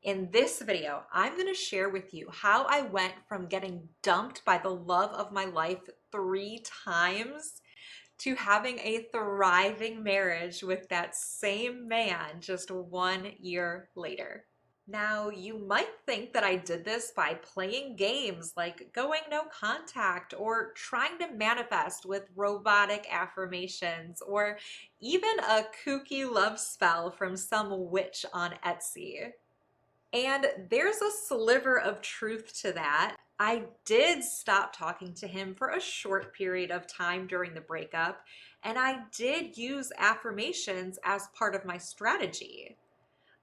In this video, I'm going to share with you how I went from getting dumped by the love of my life 3 times to having a thriving marriage with that same man just 1 year later. Now, you might think that I did this by playing games like going no contact or trying to manifest with robotic affirmations or even a kooky love spell from some witch on Etsy. And there's a sliver of truth to that. I did stop talking to him for a short period of time during the breakup, and I did use affirmations as part of my strategy.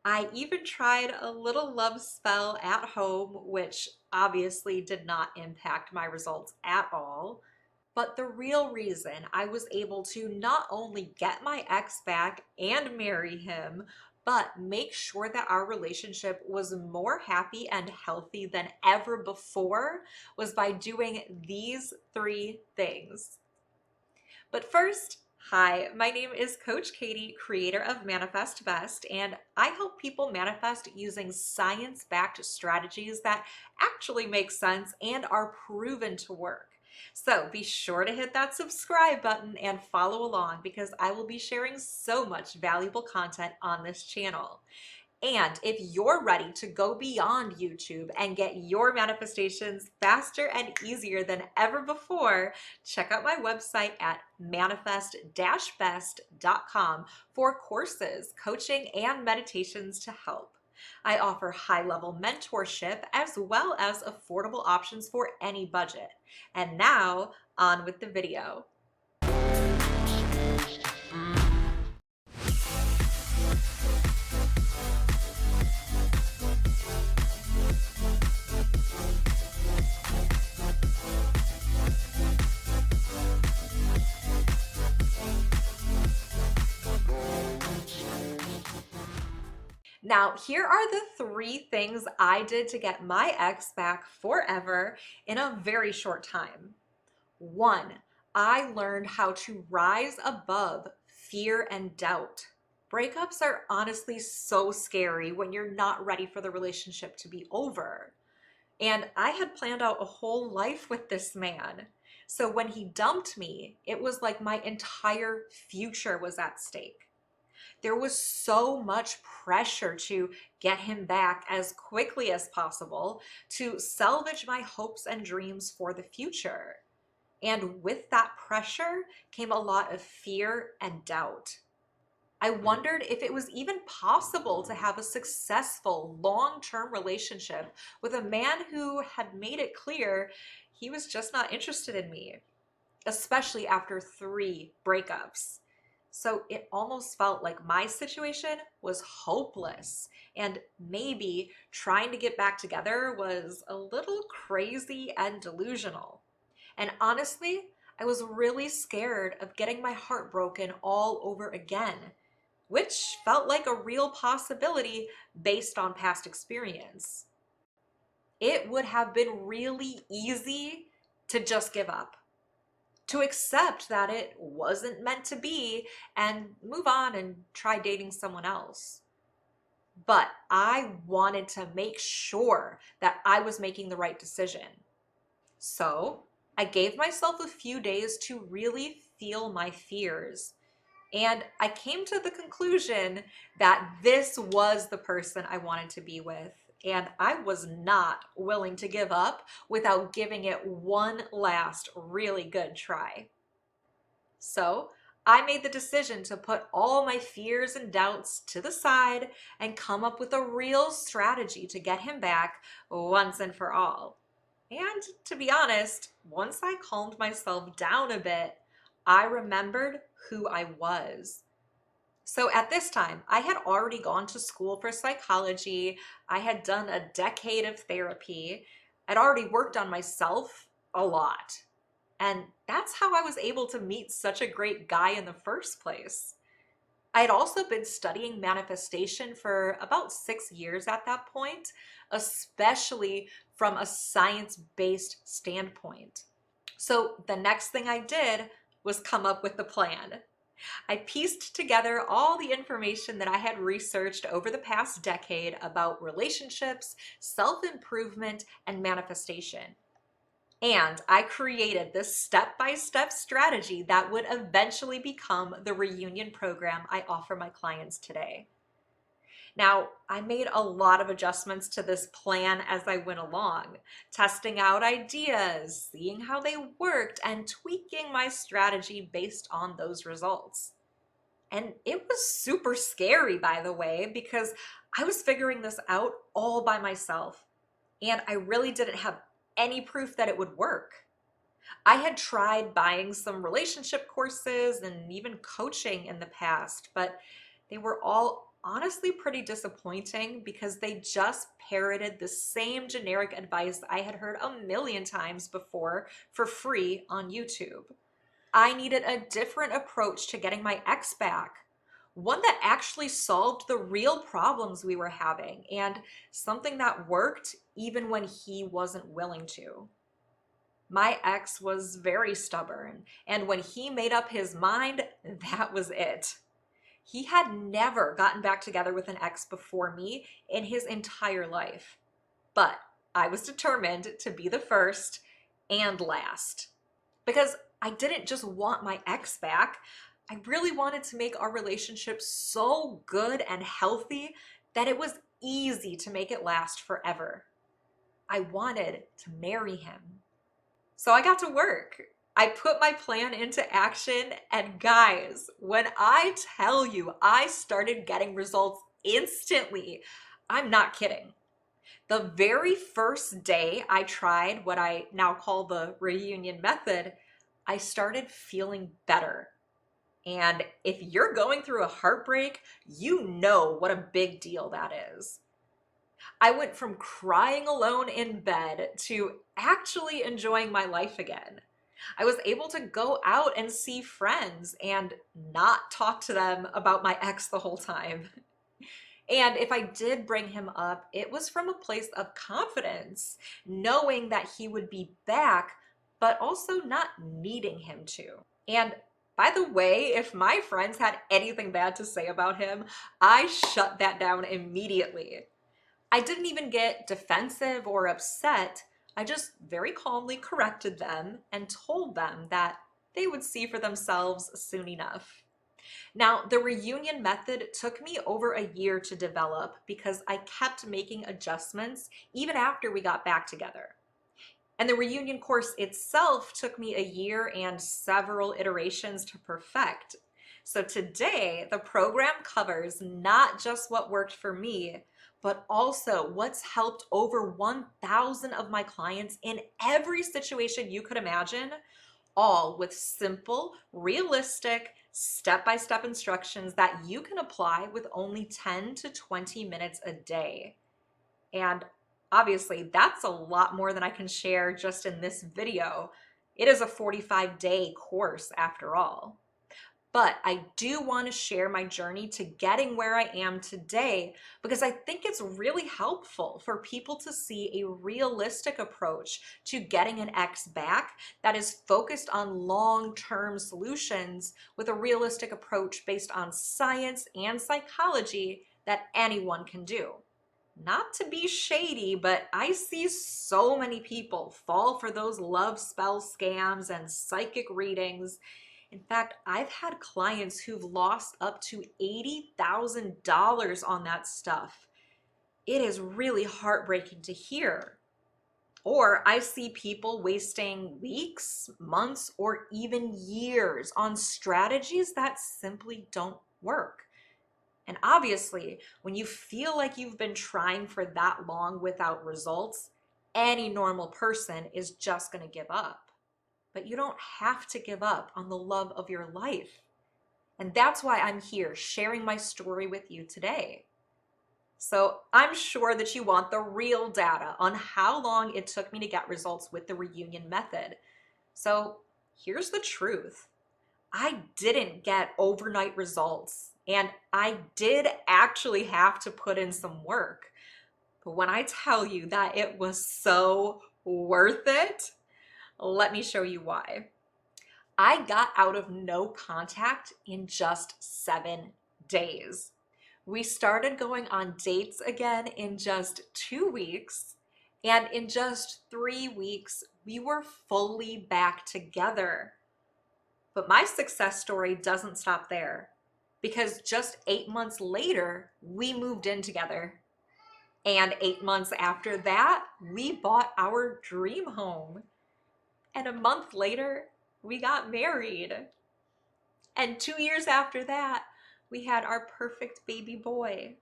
I even tried a little love spell at home, which obviously did not impact my results at all. But the real reason I was able to not only get my ex back and marry him, but make sure that our relationship was more happy and healthy than ever before was by doing these 3 things. But first, hi, my name is Coach Katie, creator of Manifest Best, and I help people manifest using science-backed strategies that actually make sense and are proven to work. So be sure to hit that subscribe button and follow along because I will be sharing so much valuable content on this channel. And if you're ready to go beyond YouTube and get your manifestations faster and easier than ever before, check out my website at manifest-best.com for courses, coaching, and meditations to help. I offer high-level mentorship as well as affordable options for any budget. And now, on with the video. Now, here are the 3 things I did to get my ex back forever in a very short time. 1, I learned how to rise above fear and doubt. Breakups are honestly so scary when you're not ready for the relationship to be over. And I had planned out a whole life with this man. So when he dumped me, it was like my entire future was at stake. There was so much pressure to get him back as quickly as possible to salvage my hopes and dreams for the future. And with that pressure came a lot of fear and doubt. I wondered if it was even possible to have a successful long-term relationship with a man who had made it clear he was just not interested in me, especially after 3 breakups. So it almost felt like my situation was hopeless, and maybe trying to get back together was a little crazy and delusional. And honestly, I was really scared of getting my heart broken all over again, which felt like a real possibility based on past experience. It would have been really easy to just give up, to accept that it wasn't meant to be and move on and try dating someone else. But I wanted to make sure that I was making the right decision. So I gave myself a few days to really feel my fears. And I came to the conclusion that this was the person I wanted to be with. And I was not willing to give up without giving it one last really good try. So I made the decision to put all my fears and doubts to the side and come up with a real strategy to get him back once and for all. And to be honest, once I calmed myself down a bit, I remembered who I was. So at this time, I had already gone to school for psychology. I had done a decade of therapy. I'd already worked on myself a lot. And that's how I was able to meet such a great guy in the first place. I had also been studying manifestation for about 6 years at that point, especially from a science-based standpoint. So the next thing I did was come up with the plan. I pieced together all the information that I had researched over the past decade about relationships, self-improvement, and manifestation. And I created this step-by-step strategy that would eventually become the reunion program I offer my clients today. Now, I made a lot of adjustments to this plan as I went along, testing out ideas, seeing how they worked, and tweaking my strategy based on those results. And it was super scary, by the way, because I was figuring this out all by myself, and I really didn't have any proof that it would work. I had tried buying some relationship courses and even coaching in the past, but they were all honestly pretty disappointing because they just parroted the same generic advice I had heard a million times before for free on YouTube. I needed a different approach to getting my ex back, one that actually solved the real problems we were having and something that worked even when he wasn't willing to. My ex was very stubborn, and when he made up his mind, that was it. He had never gotten back together with an ex before me in his entire life. But I was determined to be the first and last. Because I didn't just want my ex back, I really wanted to make our relationship so good and healthy that it was easy to make it last forever. I wanted to marry him. So I got to work. I put my plan into action, and guys, when I tell you I started getting results instantly, I'm not kidding. The very first day I tried what I now call the reunion method, I started feeling better. And if you're going through a heartbreak, you know what a big deal that is. I went from crying alone in bed to actually enjoying my life again. I was able to go out and see friends and not talk to them about my ex the whole time. And if I did bring him up, it was from a place of confidence, knowing that he would be back, but also not needing him to. And by the way, if my friends had anything bad to say about him, I shut that down immediately. I didn't even get defensive or upset. I just very calmly corrected them and told them that they would see for themselves soon enough. Now, the reunion method took me over a year to develop because I kept making adjustments even after we got back together. And the reunion course itself took me a year and several iterations to perfect. So today, the program covers not just what worked for me, but also what's helped over 1,000 of my clients in every situation you could imagine, all with simple, realistic, step-by-step instructions that you can apply with only 10 to 20 minutes a day. And obviously, that's a lot more than I can share just in this video. It is a 45-day course after all. But I do want to share my journey to getting where I am today because I think it's really helpful for people to see a realistic approach to getting an ex back that is focused on long-term solutions with a realistic approach based on science and psychology that anyone can do. Not to be shady, but I see so many people fall for those love spell scams and psychic readings. In fact, I've had clients who've lost up to $80,000 on that stuff. It is really heartbreaking to hear. Or I see people wasting weeks, months, or even years on strategies that simply don't work. And obviously, when you feel like you've been trying for that long without results, any normal person is just going to give up. But you don't have to give up on the love of your life. And that's why I'm here sharing my story with you today. So I'm sure that you want the real data on how long it took me to get results with the reunion method. So here's the truth. I didn't get overnight results, and I did actually have to put in some work. But when I tell you that it was so worth it, let me show you why. I got out of no contact in just 7 days. We started going on dates again in just 2 weeks. And in just 3 weeks, we were fully back together. But my success story doesn't stop there, because just 8 months later, we moved in together. And 8 months after that, we bought our dream home. And a month later, we got married. And 2 years after that, we had our perfect baby boy.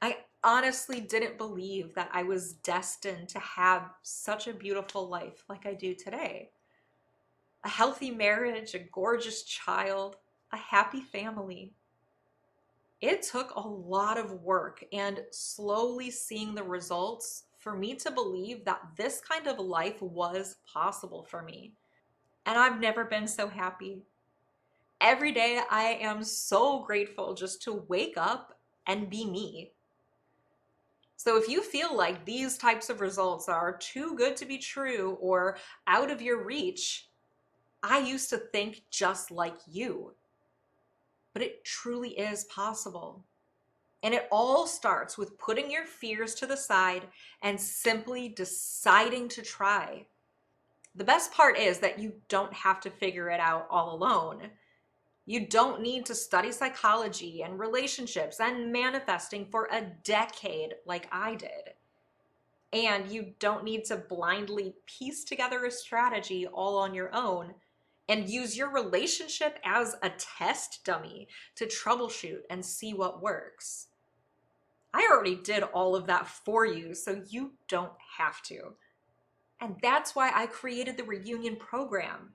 I honestly didn't believe that I was destined to have such a beautiful life like I do today. A healthy marriage, a gorgeous child, a happy family. It took a lot of work and slowly seeing the results for me to believe that this kind of life was possible for me. And I've never been so happy. Every day I am so grateful just to wake up and be me. So if you feel like these types of results are too good to be true or out of your reach, I used to think just like you. But it truly is possible. And it all starts with putting your fears to the side and simply deciding to try. The best part is that you don't have to figure it out all alone. You don't need to study psychology and relationships and manifesting for a decade like I did. And you don't need to blindly piece together a strategy all on your own and use your relationship as a test dummy to troubleshoot and see what works. I already did all of that for you, so you don't have to. And that's why I created the reunion program.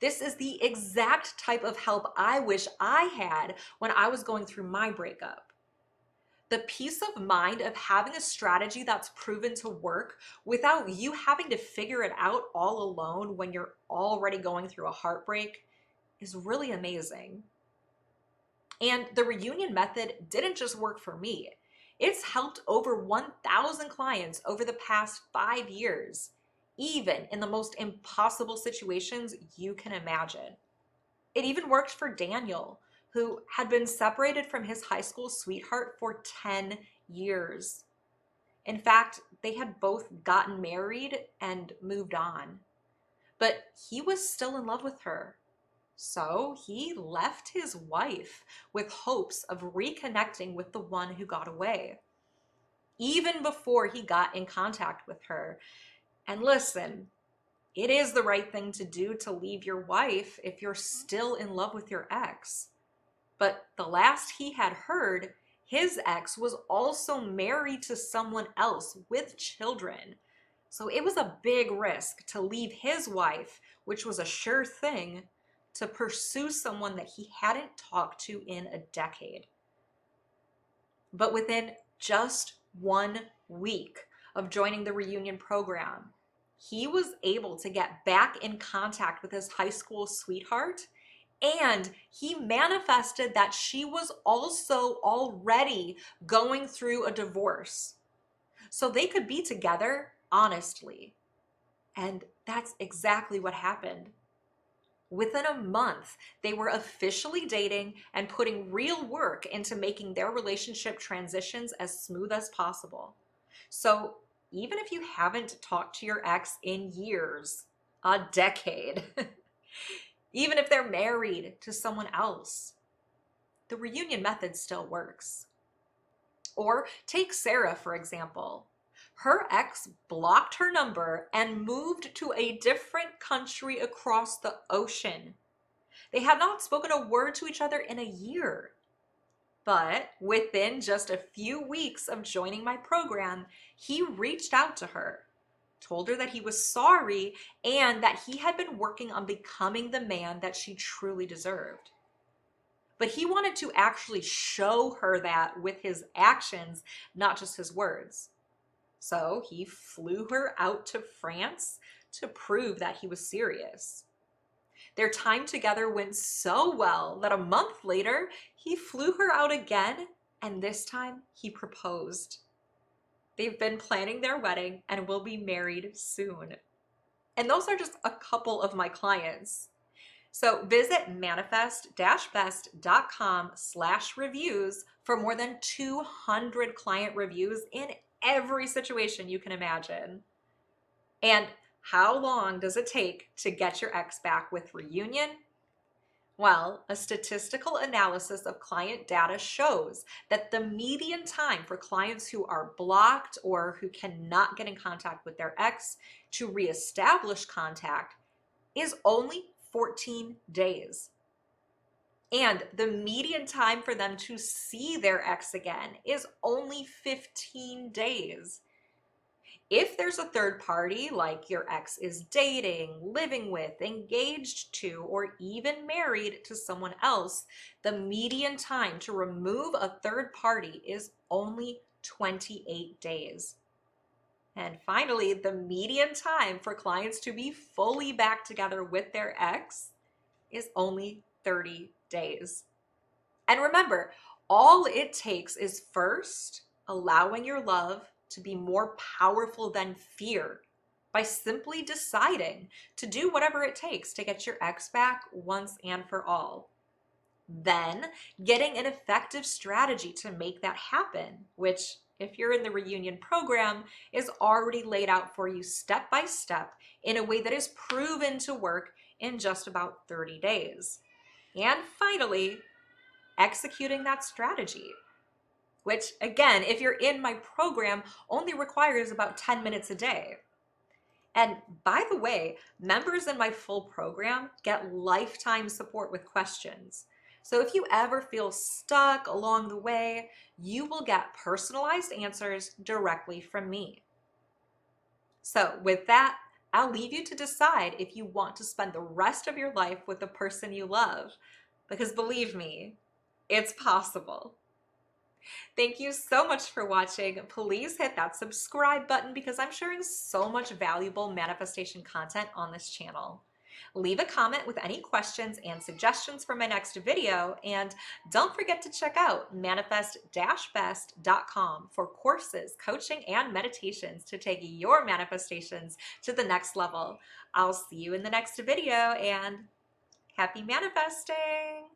This is the exact type of help I wish I had when I was going through my breakup. The peace of mind of having a strategy that's proven to work without you having to figure it out all alone when you're already going through a heartbreak is really amazing. And the reunion method didn't just work for me. It's helped over 1,000 clients over the past 5 years, even in the most impossible situations you can imagine. It even worked for Daniel, who had been separated from his high school sweetheart for 10 years. In fact, they had both gotten married and moved on. But he was still in love with her. So he left his wife with hopes of reconnecting with the one who got away, even before he got in contact with her. And listen, it is the right thing to do to leave your wife if you're still in love with your ex. But the last he had heard, his ex was also married to someone else with children. So it was a big risk to leave his wife, which was a sure thing, to pursue someone that he hadn't talked to in a decade. But within just 1 week of joining the reunion program, he was able to get back in contact with his high school sweetheart, and he manifested that she was also already going through a divorce. So they could be together honestly. And that's exactly what happened. Within a month, they were officially dating and putting real work into making their relationship transitions as smooth as possible. So even if you haven't talked to your ex in years, a decade, even if they're married to someone else, the reunion method still works. Or take Sarah, for example. Her ex blocked her number and moved to a different country across the ocean. They had not spoken a word to each other in a year. But within just a few weeks of joining my program, he reached out to her, told her that he was sorry and that he had been working on becoming the man that she truly deserved. But he wanted to actually show her that with his actions, not just his words. So he flew her out to France to prove that he was serious. Their time together went so well that a month later, he flew her out again, and this time he proposed. They've been planning their wedding and will be married soon. And those are just a couple of my clients. So visit manifest-best.com/reviews for more than 200 client reviews in every situation you can imagine. And how long does it take to get your ex back with reunion? Well, a statistical analysis of client data shows that the median time for clients who are blocked or who cannot get in contact with their ex to reestablish contact is only 14 days. And the median time for them to see their ex again is only 15 days. If there's a third party, like your ex is dating, living with, engaged to, or even married to someone else, the median time to remove a third party is only 28 days. And finally, the median time for clients to be fully back together with their ex is only 30 days. And remember, all it takes is first allowing your love to be more powerful than fear by simply deciding to do whatever it takes to get your ex back once and for all. Then getting an effective strategy to make that happen, which, if you're in the reunion program, is already laid out for you step by step in a way that is proven to work in just about 30 days. And finally, executing that strategy, which again, if you're in my program, only requires about 10 minutes a day. And by the way, members in my full program get lifetime support with questions. So if you ever feel stuck along the way, you will get personalized answers directly from me. So with that, I'll leave you to decide if you want to spend the rest of your life with the person you love, because believe me, it's possible. Thank you so much for watching. Please hit that subscribe button because I'm sharing so much valuable manifestation content on this channel. Leave a comment with any questions and suggestions for my next video, and don't forget to check out manifest-best.com for courses, coaching, and meditations to take your manifestations to the next level. I'll see you in the next video, and happy manifesting!